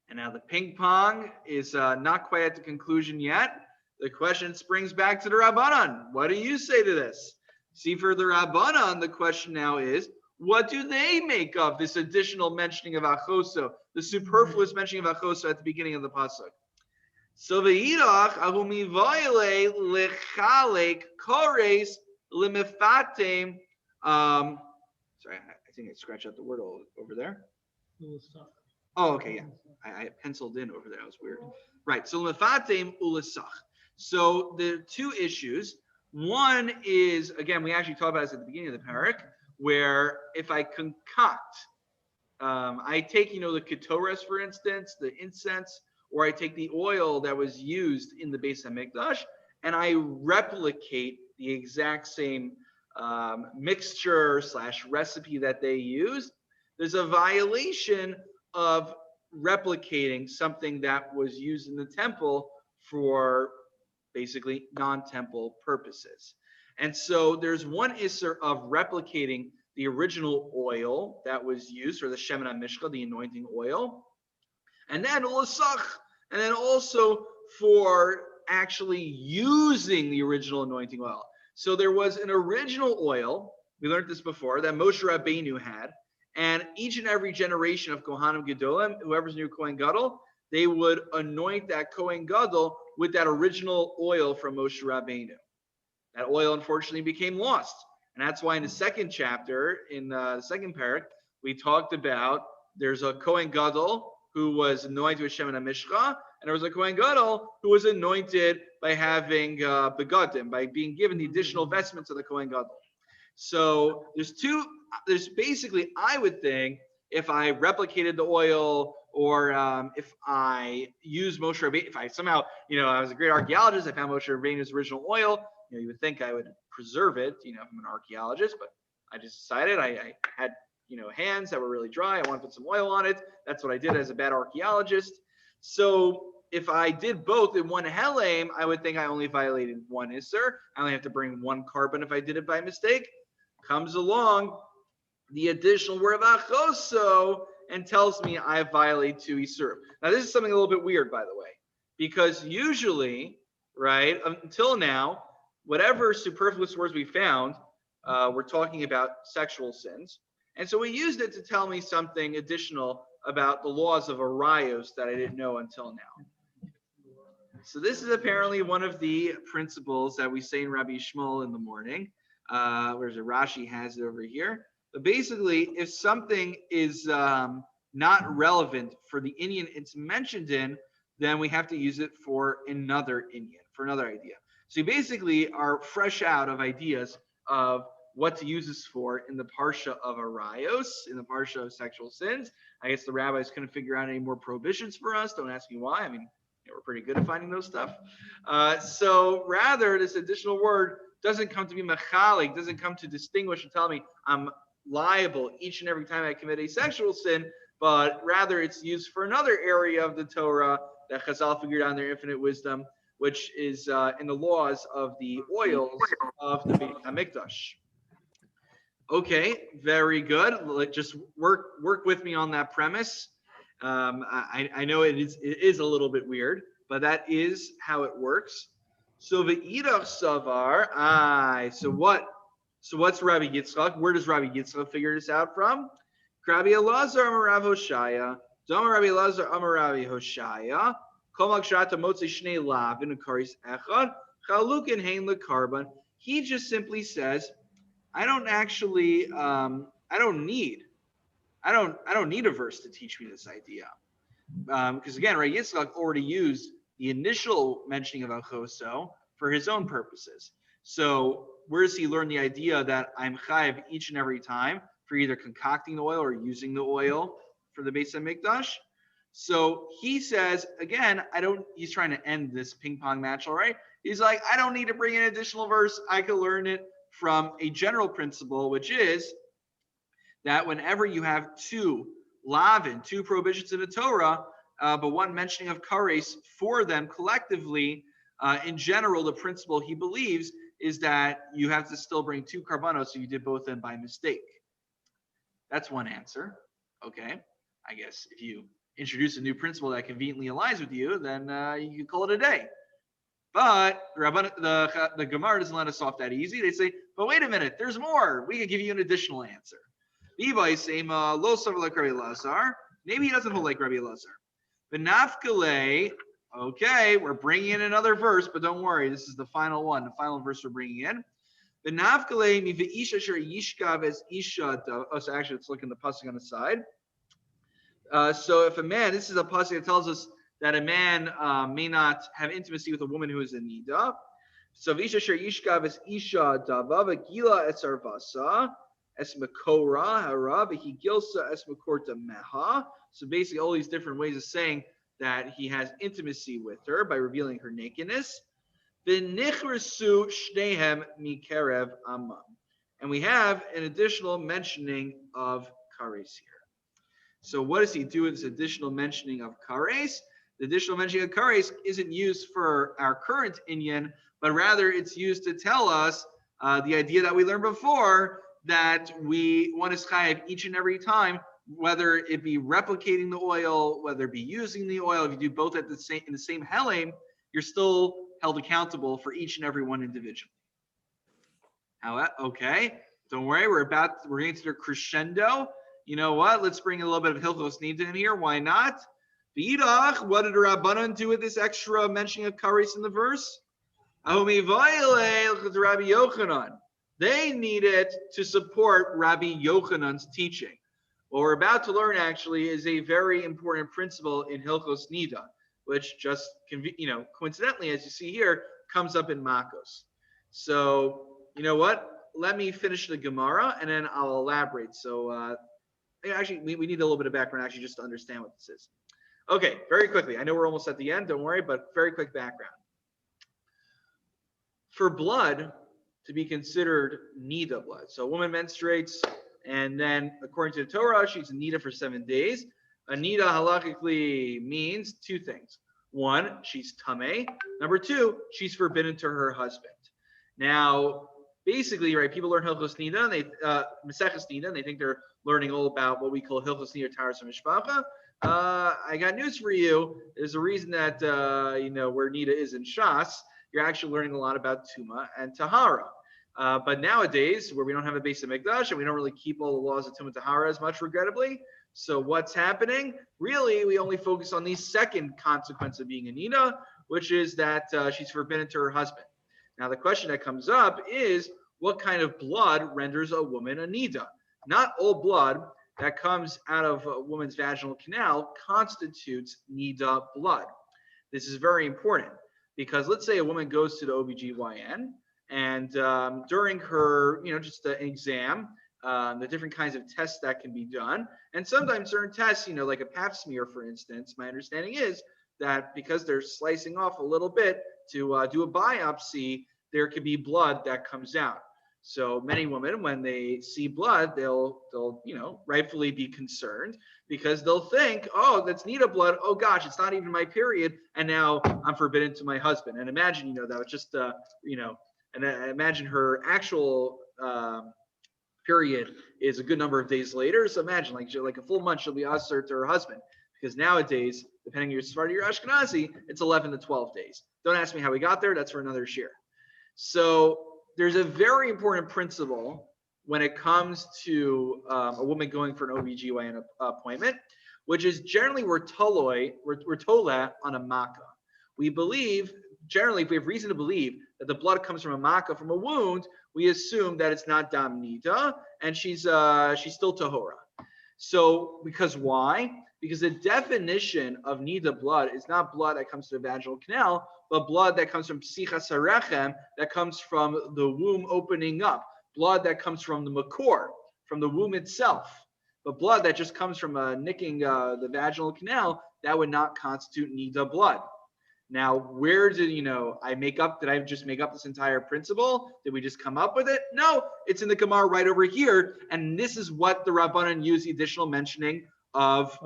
And now the ping pong is not quite at the conclusion yet. The question springs back to the Rabbanan. What do you say to this? See, for the Rabbanan, the question now is, what do they make of this additional mentioning of Achoso, the superfluous mentioning of Achoso at the beginning of the pasuk? So ve'irach ahumi vayle lechalek kores limifatem. Sorry, I think I scratched out the word over there. Oh, okay, yeah. I penciled in over there. That was weird. Right. So limifatem ulasach. So the two issues. One is, again, we actually talked about this at the beginning of the parak, where if I concoct, I take, the ketores, for instance, the incense, or I take the oil that was used in the Beis HaMikdash, and I replicate the exact same mixture / recipe that they used. There's a violation of replicating something that was used in the temple for basically non-temple purposes. And so there's one isser of replicating the original oil that was used, or the Shemen HaMishcha, the anointing oil, and then ulasach, and then also for actually using the original anointing oil. So there was an original oil, we learned this before, that Moshe Rabbeinu had, and each and every generation of Kohanim Gedolim, whoever's new Kohen Gadol, they would anoint that Kohen Gadol with that original oil from Moshe Rabbeinu. That oil, unfortunately, became lost. And that's why in the second chapter, in the second parak, we talked about there's a Kohen Gadol who was anointed with Shemen HaMishcha, and there was a Kohen Gadol who was anointed by having begadim, by being given the additional vestments of the Kohen Gadol. So there's basically, I would think, if I replicated the oil, or if I use Moshe Rabbeinu, if I somehow, I was a great archaeologist, I found Moshe Rabbeinu's original oil, you would think I would preserve it, if I'm an archaeologist, but I just decided I had, hands that were really dry. I want to put some oil on it. That's what I did as a bad archaeologist. So if I did both in one helem, I would think I only violated one isser. I only have to bring one carbon if I did it by mistake. Comes along the additional word of achoso and tells me I violate two isur. Now this is something a little bit weird, by the way, because usually, right, until now, whatever superfluous words we found, we're talking about sexual sins. And so we used it to tell me something additional about the laws of arayos that I didn't know until now. So this is apparently one of the principles that we say in Rabbi Shmuel in the morning. Where's it? Rashi has it over here. But basically, if something is not relevant for the inyan it's mentioned in, then we have to use it for another inyan, for another idea. So you basically are fresh out of ideas of what to use this for in the Parsha of Arayos, in the Parsha of sexual sins. I guess the rabbis couldn't figure out any more prohibitions for us. Don't ask me why. I mean, we're pretty good at finding those stuff. So rather, this additional word doesn't come to be mechalik, doesn't come to distinguish and tell me I'm liable each and every time I commit a sexual sin, but rather it's used for another area of the Torah that Chazal figured out in their infinite wisdom, which is in the laws of the oils of the Beit HaMikdash. Okay, very good. Just work with me on that premise. I know it is a little bit weird, but that is how it works. So ve'idach savar. So what's Rabbi Yitzchak? Where does Rabbi Yitzchak figure this out from? Rabbi Elazar Amar Rav Hoshaya. Dama Rabbi Elazar Amar Rabbi Hoshaya. Kol makshata motzei shnei lavin ukaris echad chalukin hein lekarban. He just simply says, I don't need a verse to teach me this idea. Because again, right, Yitzchak already used the initial mentioning of Al-Choso for his own purposes. So where does he learn the idea that I'm chayiv each and every time for either concocting the oil or using the oil for the Beis HaMikdash? So he says, again, he's trying to end this ping pong match, all right? He's like, I don't need to bring an additional verse. I can learn it from a general principle, which is that whenever you have two prohibitions in the Torah, but one mentioning of kares for them collectively, in general, the principle he believes is that you have to still bring two karbanos, so you did both of them by mistake. That's one answer. Okay, I guess if you introduce a new principle that conveniently aligns with you, then you can call it a day. But the Gemara doesn't let us off that easy. They say, but wait a minute, there's more. We can give you an additional answer. Maybe he doesn't hold like Rabbi Elazar. Benafkale, okay, we're bringing in another verse, but don't worry, this is the final one, the final verse we're bringing in. Benafkale mi ve'isha asher yishkav es isha. Oh, so actually, let's look in the pasuk on the side. So if a man, this is a pasuk that tells us that a man may not have intimacy with a woman who is in nida. So v'isha asher yishkav es isha dava v'gila es arvasa es makora hara v'higilsa es makorta meha. So basically, all these different ways of saying that he has intimacy with her by revealing her nakedness. V'nichrasu shnehem mikerev amam. And we have an additional mentioning of kares here. So what does he do with this additional mentioning of kares? The additional mentioning of kares isn't used for our current inyan, but rather it's used to tell us the idea that we learned before, that we want to chayiv each and every time, whether it be replicating the oil, whether it be using the oil. If you do both in the same helem, you're still held accountable for each and every one individually. Okay, don't worry, we're getting to the crescendo. You know what? Let's bring a little bit of Hilchos Nida in here. Why not? V'idach, what did the Rabbanan do with this extra mentioning of kares in the verse? Rabbi Yochanan. They need it to support Rabbi Yochanan's teaching. What we're about to learn actually is a very important principle in Hilchos Nida, which just, coincidentally, as you see here, comes up in Makkos. So, you know what? Let me finish the Gemara and then I'll elaborate. So, actually, we need a little bit of background actually just to understand what this is. Okay, very quickly. I know we're almost at the end, don't worry, but very quick background. For blood to be considered nida blood, so a woman menstruates, and then according to the Torah, she's a nida for 7 days. A nida halachically means two things. One, she's tameh. Number two, she's forbidden to her husband. Now, basically, right, people learn Hilchos Nida, and Maseches Nida, and they think they're learning all about what we call Hilchos Nida Taras HaMishpacha. I got news for you. There's a reason that, where Nida is in Shas, you're actually learning a lot about Tuma and Tahara. But nowadays, where we don't have a Beis HaMikdash and we don't really keep all the laws of Tuma and Tahara as much, regrettably, so what's happening? Really, we only focus on the second consequence of being a Nida, which is that she's forbidden to her husband. Now, the question that comes up is, what kind of blood renders a woman a Nida? Not all blood that comes out of a woman's vaginal canal constitutes Nida blood. This is very important. Because let's say a woman goes to the OBGYN and during her, just an exam, the different kinds of tests that can be done. And sometimes certain tests, like a pap smear, for instance, my understanding is that because they're slicing off a little bit to do a biopsy, there could be blood that comes out. So many women, when they see blood, they'll rightfully be concerned because they'll think, oh, that's Nida blood. Oh gosh, it's not even my period, and now I'm forbidden to my husband. And imagine, that was just, and imagine her actual period is a good number of days later. So imagine, like a full month, she'll be usher to her husband because nowadays, depending on your Sephardi or Ashkenazi, it's 11 to 12 days. Don't ask me how we got there. That's for another shir. So there's a very important principle when it comes to a woman going for an OBGYN appointment, which is generally we're tola on a makkah. We believe, generally, if we have reason to believe that the blood comes from a makkah, from a wound, we assume that it's not dam nida, and she's still tahora. So, because why? Because the definition of nida blood is not blood that comes to the vaginal canal, but blood that comes from psichas harechem, that comes from the womb opening up, blood that comes from the makor, from the womb itself. But blood that just comes from nicking the vaginal canal, that would not constitute nida blood. Now, where did did I just make up this entire principle? Did we just come up with it? No, it's in the Gemara right over here. And this is what the Rabbanan use the additional mentioning of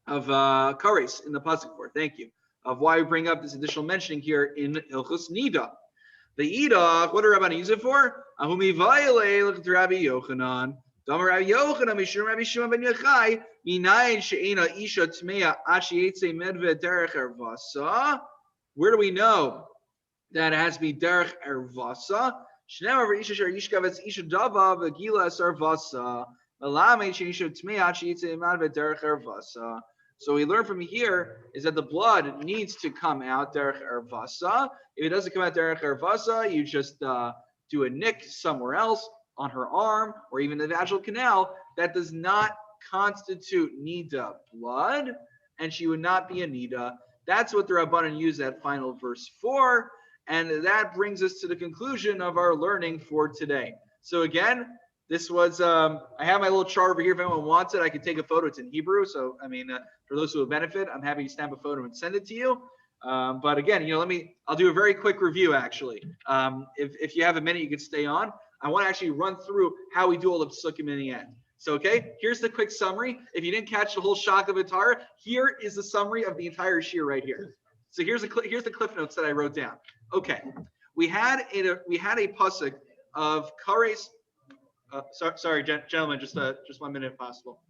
kares in the pasuk for. Thank you. Of why we bring up this additional mentioning here in Hilchos Nida. The Ida, what do Rabbanan use it for? Ahumi vayale, look at Rabbi Yochanan. Damar Rabbi Yochanan, Mishum Rabbi Shimon ben Yochai, Minayin she'ena isha tmeya ashi yetze medve derech ervasa. Where do we know that it has to be derech ervasa? Shneim over isha sher yishkavetz isha dava v'gila sarvasa. Malame she'isha tmeya ashi yetze medve derech ervasa. So we learn from here is that the blood needs to come out derech ervasa. If it doesn't come out derech ervasa, you just do a nick somewhere else on her arm or even the vaginal canal. That does not constitute nida blood, and she would not be a nida. That's what the Rabbanan use that final verse for, and that brings us to the conclusion of our learning for today. So again, this was, I have my little chart over here. If anyone wants it, I can take a photo. It's in Hebrew. So, for those who will benefit, I'm happy to stamp a photo and send it to you. But again, I'll do a very quick review actually. If you have a minute, you can stay on. I want to actually run through how we do all the psukim in the end. So, okay, here's the quick summary. If you didn't catch the whole shock of Atara, here is the summary of the entire shir right here. So here's the cliff notes that I wrote down. Okay, we had a pasuk of kares. Sorry, gentlemen, just 1 minute if possible.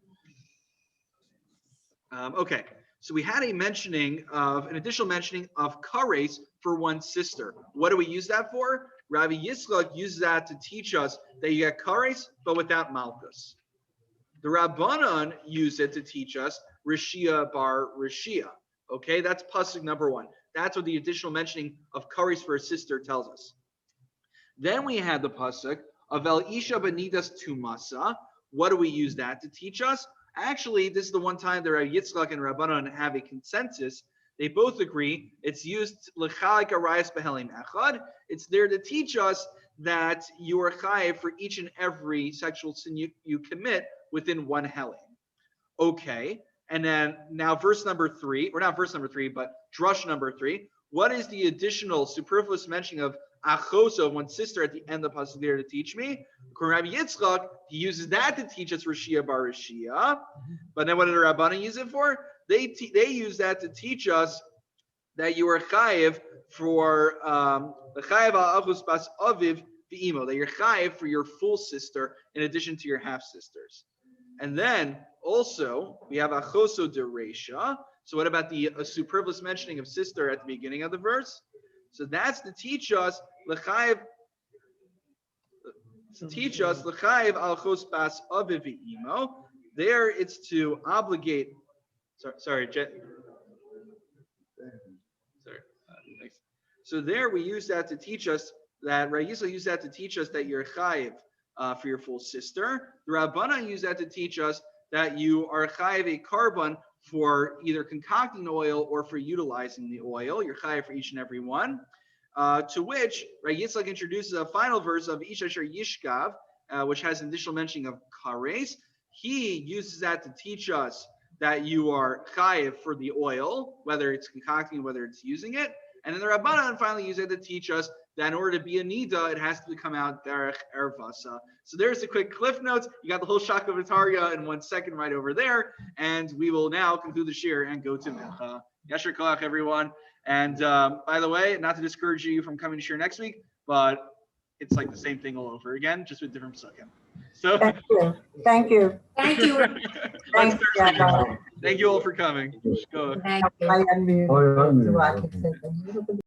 Okay, so we had an additional mentioning of kares for one sister. What do we use that for? Rabbi Yitzchak uses that to teach us that you get kares, but without Makkos. The Rabbanan use it to teach us Rishia bar Rishia. Okay, that's pasuk number 1. That's what the additional mentioning of kares for a sister tells us. Then we had the pasuk of El Isha Benidas Tumasa. What do we use that to teach us? Actually, this is the one time that Rabbi Yitzchak and Rabbanan have a consensus. They both agree it's used l'chalik arayas behelim echad. It's there to teach us that you are chayiv for each and every sexual sin you commit within one helim. Okay, and then now verse number 3, or not verse number 3, but drush number 3. What is the additional superfluous mentioning of achoso, one sister, at the end of the pasuk there to teach me? Rabbi Yitzchak, he uses that to teach us Rishia bar Rishia. But then what did the Rabbanan use it for? They use that to teach us that you are chayiv for the chayiv al-achos bas aviv v'imo, that you're chayiv for your full sister in addition to your half sisters. And then also we have achoso de reisha. So what about the superfluous mentioning of sister at the beginning of the verse? So that's to teach us l'chayiv. L'chayiv al-achos bas aviv v'imo. There it's to obligate. Sorry, Jen. Sorry. Thanks. So there we use that to teach us that Rabbi Yisrael used that to teach us that you're chayiv for your full sister. The Rabbanan use that to teach us that you are chayiv a carbon for either concocting the oil or for utilizing the oil. You're chayav for each and every one. To which, right, Yitzchak introduces a final verse of Ish Asher Yishkav, which has an additional mentioning of kares. He uses that to teach us that you are chayav for the oil, whether it's concocting, whether it's using it. And then the Rabbanan finally use it to teach us that in order to be a nida, it has to come out derech ervasa. So there's the quick cliff notes. You got the whole shaka v'tarya in 1 second right over there. And we will now conclude the shir and go to Mincha. Yasher koach, everyone. And by the way, not to discourage you from coming to shir next week, but it's like the same thing all over again, just with different psukim. So Thank you. Thank you. Thank you. let's Thank start you. singing. Thank you all for coming. Go. Thank you. I unmute. Oh, yeah, unmute. So I can say them.